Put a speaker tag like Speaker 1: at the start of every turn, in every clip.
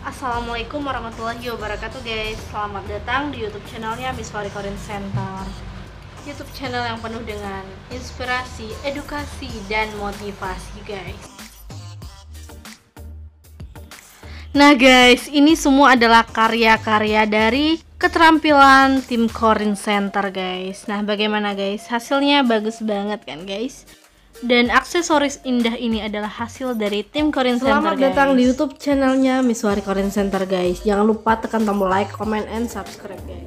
Speaker 1: Assalamualaikum warahmatullahi wabarakatuh guys. Selamat datang di YouTube channelnya Miswari Korean Center. YouTube channel yang penuh dengan inspirasi, edukasi, dan motivasi guys. Nah guys, ini semua adalah karya-karya dari keterampilan tim Korean Center guys. Nah bagaimana guys, hasilnya bagus banget kan guys. Dan aksesoris indah ini adalah hasil dari tim Korean Center guys. Selamat datang di YouTube channelnya Miswari Korean Center guys. Jangan lupa tekan tombol like, comment, and subscribe guys.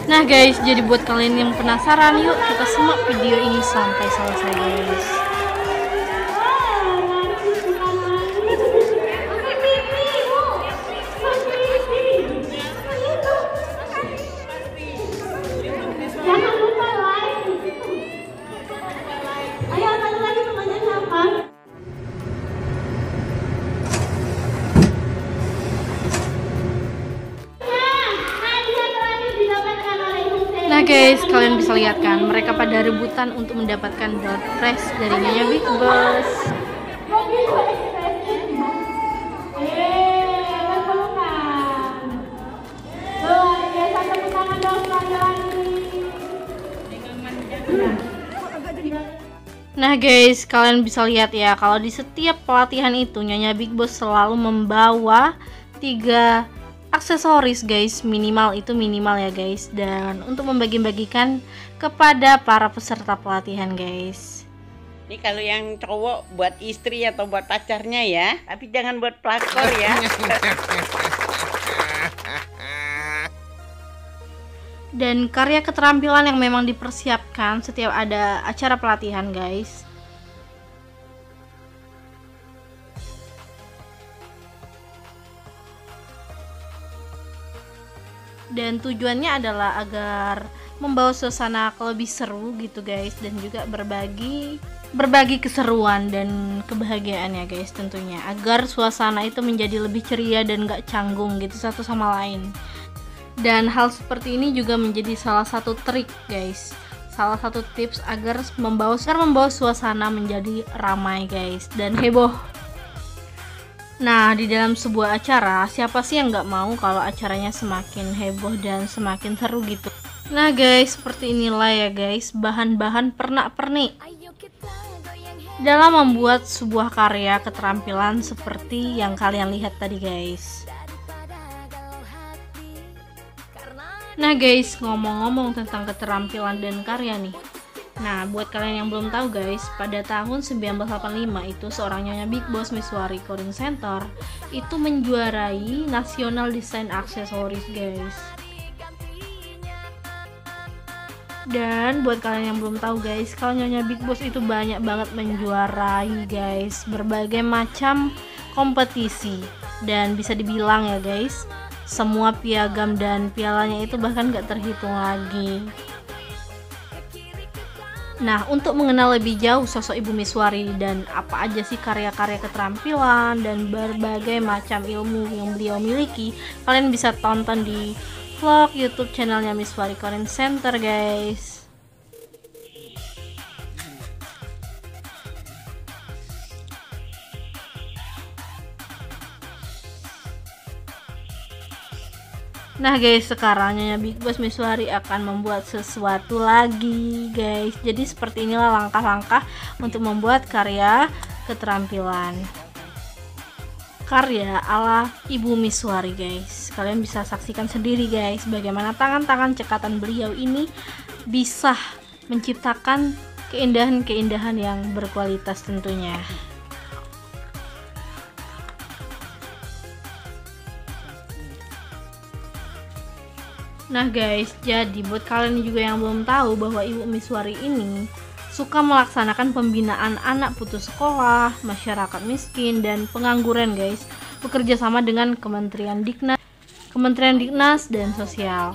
Speaker 1: Nah guys, jadi buat kalian yang penasaran, yuk kita simak video ini sampai selesai guys. Nah guys, kalian bisa lihat kan, mereka pada rebutan untuk mendapatkan door prize dari Nyonya Big Boss. Nah guys, kalian bisa lihat ya, kalau di setiap pelatihan itu Nyonya Big Boss selalu membawa 3 aksesoris guys, minimal ya guys, dan untuk membagi-bagikan kepada para peserta pelatihan guys.
Speaker 2: Ini kalau yang cowok buat istri atau buat pacarnya ya, tapi jangan buat pelakor ya.
Speaker 1: Dan karya keterampilan yang memang dipersiapkan setiap ada acara pelatihan guys. Dan tujuannya adalah agar membawa suasana lebih seru gitu guys, dan juga berbagi keseruan dan kebahagiaan ya guys, tentunya agar suasana itu menjadi lebih ceria dan gak canggung gitu satu sama lain. Dan hal seperti ini juga menjadi salah satu trik guys, salah satu tips agar membawa suasana menjadi ramai guys dan heboh. Nah, di dalam sebuah acara, siapa sih yang nggak mau kalau acaranya semakin heboh dan semakin seru gitu. Nah guys, seperti inilah ya guys, bahan-bahan pernak-pernik dalam membuat sebuah karya keterampilan seperti yang kalian lihat tadi guys. Nah guys, ngomong-ngomong tentang keterampilan dan karya nih. Nah, buat kalian yang belum tahu guys, pada tahun 1985 itu seorang Nyonya Big Boss Miswari Korean Center itu menjuarai National Design Accessories guys. Dan buat kalian yang belum tahu guys, kalau Nyonya Big Boss itu banyak banget menjuarai guys berbagai macam kompetisi, dan bisa dibilang ya guys, semua piagam dan pialanya itu bahkan gak terhitung lagi. Nah, untuk mengenal lebih jauh sosok Ibu Miswari dan apa aja sih karya-karya keterampilan dan berbagai macam ilmu yang beliau miliki, kalian bisa tonton di vlog YouTube channelnya Miswari Korean Center guys. Nah guys, sekarang Nyonya Big Boss Miswari akan membuat sesuatu lagi guys. Jadi seperti inilah langkah-langkah untuk membuat karya keterampilan, karya ala Ibu Miswari guys. Kalian bisa saksikan sendiri guys, bagaimana tangan-tangan cekatan beliau ini bisa menciptakan keindahan-keindahan yang berkualitas tentunya. Nah guys, jadi buat kalian juga yang belum tahu bahwa Ibu Miswari ini suka melaksanakan pembinaan anak putus sekolah, masyarakat miskin, dan pengangguran guys, bekerja sama dengan Kementerian Dignas dan Sosial.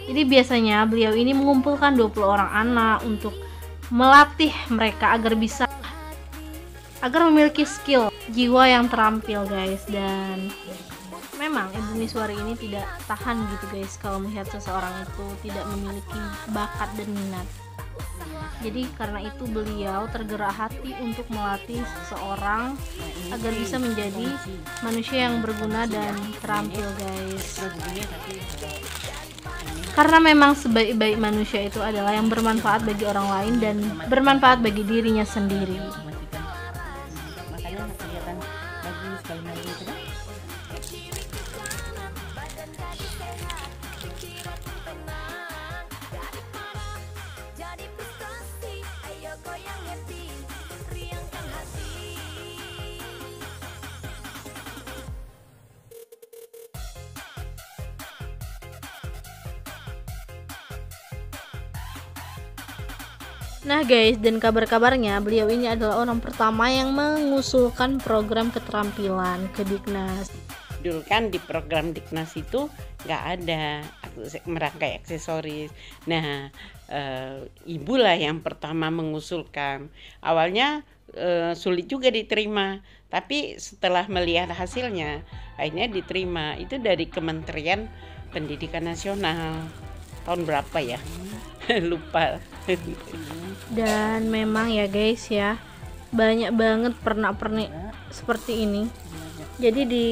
Speaker 1: Jadi biasanya beliau ini mengumpulkan 20 orang anak untuk melatih mereka agar memiliki skill, jiwa yang terampil guys. Dan memang Ibu Miswari ini tidak tahan gitu guys kalau melihat seseorang itu tidak memiliki bakat dan minat. Jadi karena itu beliau tergerak hati untuk melatih seseorang agar bisa menjadi manusia yang berguna dan terampil, guys. Karena memang sebaik-baik manusia itu adalah yang bermanfaat bagi orang lain dan bermanfaat bagi dirinya sendiri.
Speaker 2: Makanya kelihatan bagus kalau main itu kan.
Speaker 1: Nah guys, dan kabar-kabarnya beliau ini adalah orang pertama yang mengusulkan program keterampilan ke Dignas.
Speaker 2: Dulu kan di program Dignas itu nggak ada merangkai aksesoris. Nah, ibulah yang pertama mengusulkan. Awalnya sulit juga diterima, tapi setelah melihat hasilnya akhirnya diterima. Itu dari Kementerian Pendidikan Nasional. Tahun berapa ya? Lupa.
Speaker 1: Dan memang ya guys ya, banyak banget pernak-pernik seperti ini. Jadi di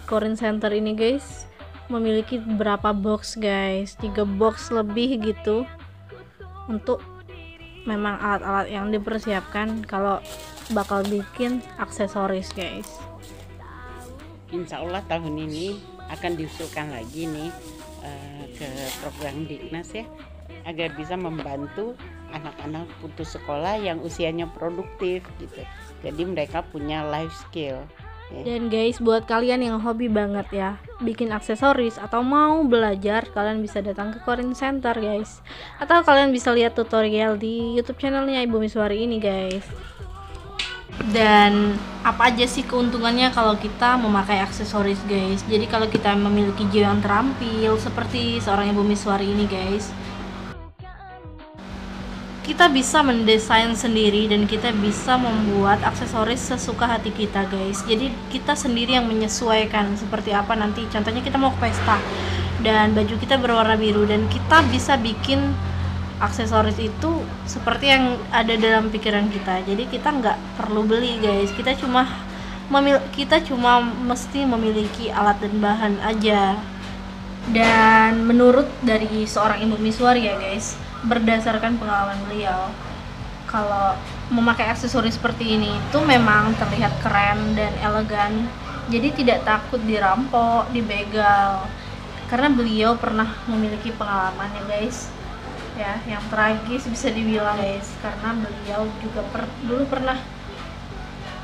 Speaker 1: Corin Center ini guys memiliki beberapa box guys, 3 box lebih gitu, untuk memang alat-alat yang dipersiapkan kalau bakal bikin aksesoris guys.
Speaker 2: Insya Allah tahun ini akan diusulkan lagi nih ke program Dignas ya, agar bisa membantu anak-anak putus sekolah yang usianya produktif gitu. Jadi mereka punya life skill ya.
Speaker 1: Dan guys, buat kalian yang hobi banget ya bikin aksesoris atau mau belajar, kalian bisa datang ke Corin Center guys, atau kalian bisa lihat tutorial di YouTube channelnya Ibu Miswari ini guys. Dan apa aja sih keuntungannya kalau kita memakai aksesoris guys? Jadi kalau kita memiliki jiwa yang terampil seperti seorang Ibu Miswari ini guys, kita bisa mendesain sendiri dan kita bisa membuat aksesoris sesuka hati kita guys. Jadi kita sendiri yang menyesuaikan seperti apa nanti, contohnya kita mau ke pesta dan baju kita berwarna biru, dan kita bisa bikin aksesoris itu seperti yang ada dalam pikiran kita. Jadi kita nggak perlu beli guys, kita cuma mesti memiliki alat dan bahan aja. Dan menurut dari seorang Ibu Miswari ya guys, berdasarkan pengalaman beliau, kalau memakai aksesoris seperti ini itu memang terlihat keren dan elegan, jadi tidak takut dirampok, dibegal. Karena beliau pernah memiliki pengalaman ya guys ya, yang tragis bisa dibilang guys, karena beliau juga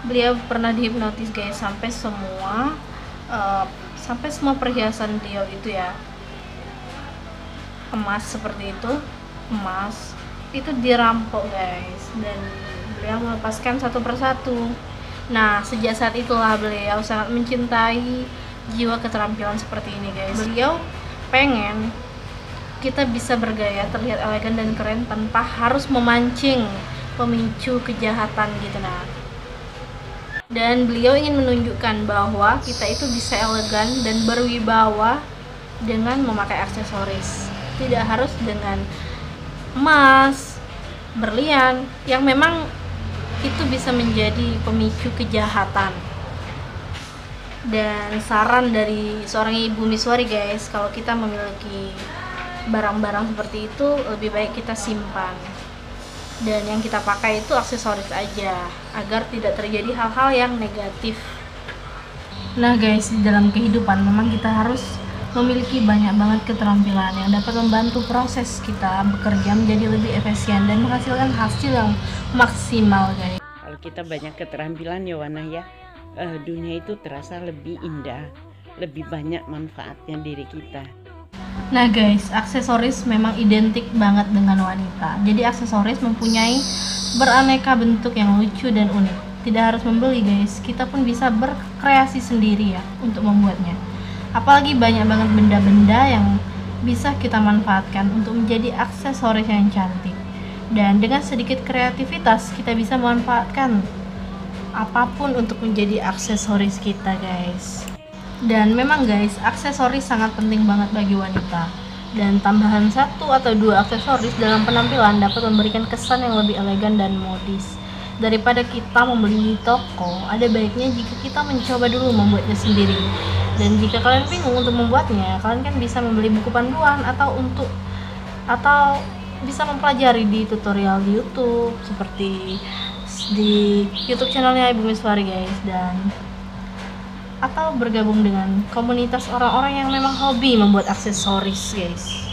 Speaker 1: beliau pernah dihipnotis guys, sampai semua perhiasan beliau itu ya, emas seperti itu dirampok guys, dan beliau melepaskan satu persatu. Nah, sejak saat itulah beliau sangat mencintai jiwa keterampilan seperti ini guys. Beliau pengen kita bisa bergaya terlihat elegan dan keren tanpa harus memancing pemicu kejahatan gitu. Nah, dan beliau ingin menunjukkan bahwa kita itu bisa elegan dan berwibawa dengan memakai aksesoris, tidak harus dengan emas, berlian yang memang itu bisa menjadi pemicu kejahatan. Dan saran dari seorang Ibu Miswari guys, kalau kita memiliki barang-barang seperti itu lebih baik kita simpan, dan yang kita pakai itu aksesoris aja agar tidak terjadi hal-hal yang negatif. Nah guys, di dalam kehidupan memang kita harus memiliki banyak banget keterampilan yang dapat membantu proses kita bekerja menjadi lebih efisien dan menghasilkan hasil yang maksimal guys.
Speaker 2: Kalau kita banyak keterampilan ya Wana ya, dunia itu terasa lebih indah, lebih banyak manfaatnya diri kita.
Speaker 1: Nah guys, aksesoris memang identik banget dengan wanita. Jadi aksesoris mempunyai beraneka bentuk yang lucu dan unik. Tidak harus membeli guys, kita pun bisa berkreasi sendiri ya untuk membuatnya. Apalagi banyak banget benda-benda yang bisa kita manfaatkan untuk menjadi aksesoris yang cantik. Dan dengan sedikit kreativitas kita bisa memanfaatkan apapun untuk menjadi aksesoris kita guys. Dan memang guys, aksesoris sangat penting banget bagi wanita. Dan tambahan 1 atau 2 aksesoris dalam penampilan dapat memberikan kesan yang lebih elegan dan modis. Daripada kita membeli di toko, ada baiknya jika kita mencoba dulu membuatnya sendiri. Dan jika kalian bingung untuk membuatnya, kalian kan bisa membeli buku panduan atau bisa mempelajari di tutorial di YouTube seperti di YouTube channelnya Ibu Miswari guys, dan atau bergabung dengan komunitas orang-orang yang memang hobi membuat aksesoris guys.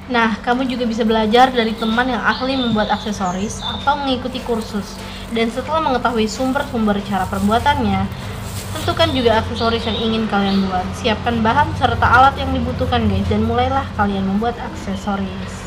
Speaker 1: Nah, kamu juga bisa belajar dari teman yang ahli membuat aksesoris atau mengikuti kursus. Dan setelah mengetahui sumber-sumber cara pembuatannya, tentukan juga aksesoris yang ingin kalian buat. Siapkan bahan serta alat yang dibutuhkan guys, dan mulailah kalian membuat aksesoris.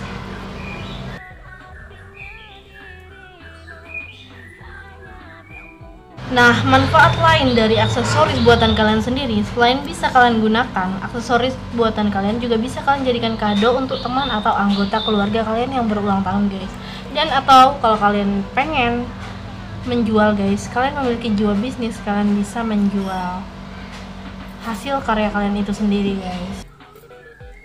Speaker 1: Nah, manfaat lain dari aksesoris buatan kalian sendiri, selain bisa kalian gunakan, aksesoris buatan kalian juga bisa kalian jadikan kado untuk teman atau anggota keluarga kalian yang berulang tahun guys. Dan atau kalau kalian pengen menjual guys, kalian memiliki jiwa bisnis, kalian bisa menjual hasil karya kalian itu sendiri guys.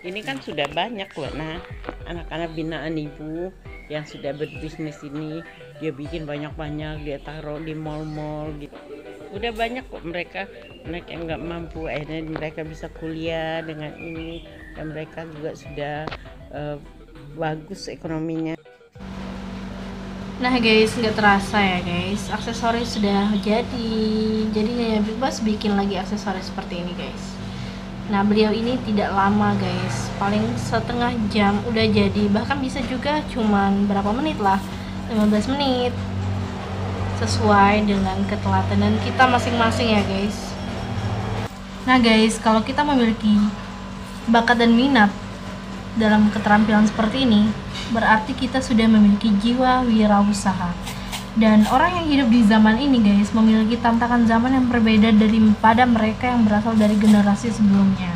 Speaker 2: Ini kan sudah banyak loh, nah anak-anak binaan ibu yang sudah berbisnis ini, dia bikin banyak-banyak, dia taruh di mall-mall gitu. Udah banyak kok mereka yang nggak mampu, akhirnya mereka bisa kuliah dengan ini, dan mereka juga sudah bagus ekonominya.
Speaker 1: Nah guys, nggak terasa ya guys, aksesoris sudah jadinya bebas bikin lagi aksesoris seperti ini guys. Nah, beliau ini tidak lama guys, paling setengah jam udah jadi, bahkan bisa juga cuman berapa menit lah, 15 menit, sesuai dengan keteladanan kita masing-masing ya guys. Nah guys, kalau kita memiliki bakat dan minat dalam keterampilan seperti ini, berarti kita sudah memiliki jiwa wirausaha. Dan orang yang hidup di zaman ini guys, memiliki tantangan zaman yang berbeda daripada mereka yang berasal dari generasi sebelumnya.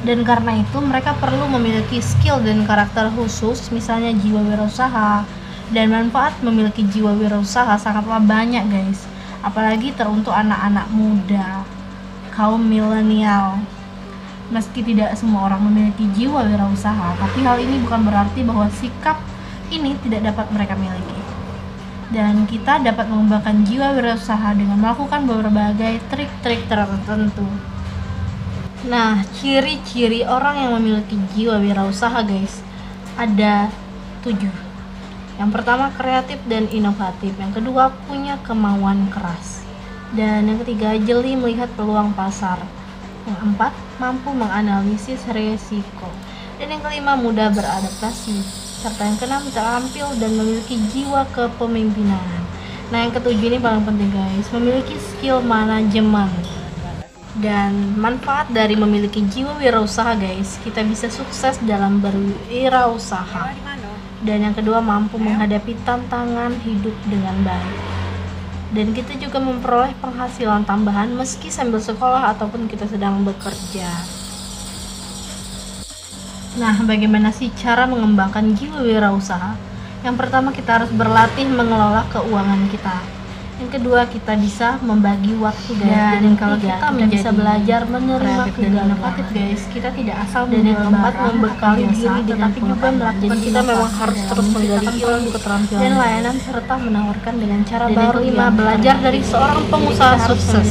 Speaker 1: Dan karena itu mereka perlu memiliki skill dan karakter khusus, misalnya jiwa wirausaha. Dan manfaat memiliki jiwa wirausaha sangatlah banyak guys, apalagi teruntuk anak-anak muda, kaum milenial. Meski tidak semua orang memiliki jiwa wirausaha, tapi hal ini bukan berarti bahwa sikap ini tidak dapat mereka miliki. Dan kita dapat mengembangkan jiwa wirausaha dengan melakukan berbagai trik-trik tertentu. Nah, ciri-ciri orang yang memiliki jiwa wirausaha guys, ada 7. Yang pertama, kreatif dan inovatif. Yang kedua, punya kemauan keras. Dan yang ketiga, jeli melihat peluang pasar. Yang keempat, mampu menganalisis resiko. Dan yang kelima, mudah beradaptasi. Serta yang keenam, terampil dan memiliki jiwa kepemimpinan. Nah, yang ketujuh ini paling penting guys, memiliki skill manajemen. Dan manfaat dari memiliki jiwa wirausaha guys, kita bisa sukses dalam berwirausaha. Dan yang kedua, mampu menghadapi tantangan hidup dengan baik. Dan kita juga memperoleh penghasilan tambahan meski sambil sekolah ataupun kita sedang bekerja. Nah, bagaimana sih cara mengembangkan jiwa wirausaha? Yang pertama, kita harus berlatih mengelola keuangan kita. Yang kedua, kita bisa membagi waktu guys. Dan kalau kita bisa belajar menerima kegagalan guys, kita tidak asal. Dan yang keempat, membekali diri tetapi juga melakukan, kita memang harus terus menggali ilmu keterampilan dan layanan serta menawarkan dengan cara baru. Yang 5, belajar dari seorang pengusaha sukses.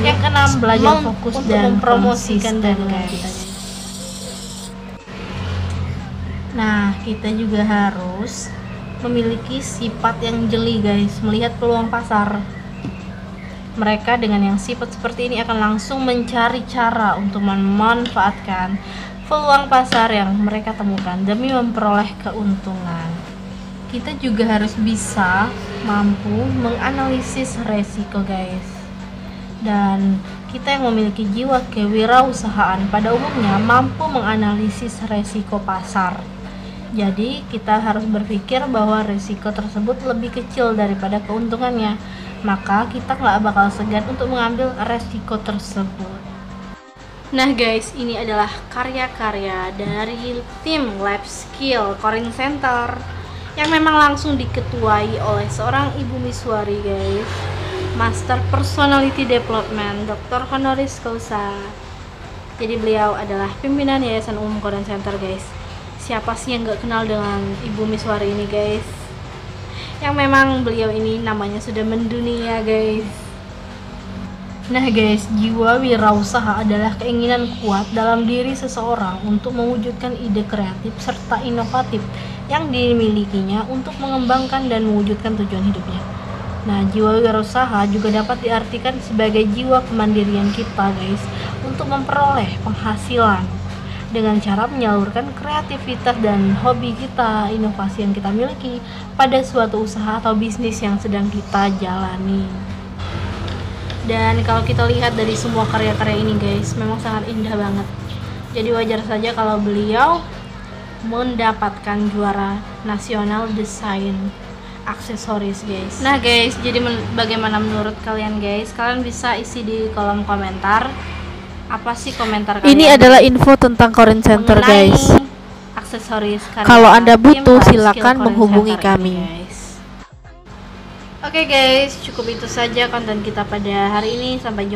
Speaker 1: Yang keenam, belajar fokus dan mempromosikan dagangan kita. Nah, kita juga harus memiliki sifat yang jeli guys, melihat peluang pasar. Mereka dengan yang sifat seperti ini akan langsung mencari cara untuk memanfaatkan peluang pasar yang mereka temukan demi memperoleh keuntungan. Kita juga harus bisa mampu menganalisis resiko guys. Dan kita yang memiliki jiwa kewirausahaan pada umumnya mampu menganalisis resiko pasar. Jadi kita harus berpikir bahwa risiko tersebut lebih kecil daripada keuntungannya, maka kita nggak bakal segan untuk mengambil resiko tersebut. Nah guys, ini adalah karya-karya dari tim Lab Skill Corin Center yang memang langsung diketuai oleh seorang Ibu Miswari guys, Master Personality Development Dr. Honoris Causa. Jadi beliau adalah pimpinan Yayasan Umum Korean Center guys. Siapa sih yang gak kenal dengan Ibu Miswari ini guys, yang memang beliau ini namanya sudah mendunia guys. Nah guys, jiwa wirausaha adalah keinginan kuat dalam diri seseorang untuk mewujudkan ide kreatif serta inovatif yang dimilikinya untuk mengembangkan dan mewujudkan tujuan hidupnya. Nah, jiwa wirausaha juga dapat diartikan sebagai jiwa kemandirian kita guys untuk memperoleh penghasilan dengan cara menyalurkan kreativitas dan hobi kita, inovasi yang kita miliki pada suatu usaha atau bisnis yang sedang kita jalani. Dan kalau kita lihat dari semua karya-karya ini guys, memang sangat indah banget. Jadi wajar saja kalau beliau mendapatkan juara nasional desain aksesoris guys. Nah guys, jadi bagaimana menurut kalian guys? Kalian bisa isi di kolom komentar. Apa sih komentar kalian?
Speaker 3: Ini adalah info tentang Korean Center guys.
Speaker 1: Aksesoris karya
Speaker 3: Kalau Anda butuh
Speaker 1: tim
Speaker 3: silakan
Speaker 1: Korean
Speaker 3: menghubungi
Speaker 1: Center
Speaker 3: kami.
Speaker 1: ini, guys. Oke guys, cukup itu saja konten kita pada hari ini. Sampai jumpa.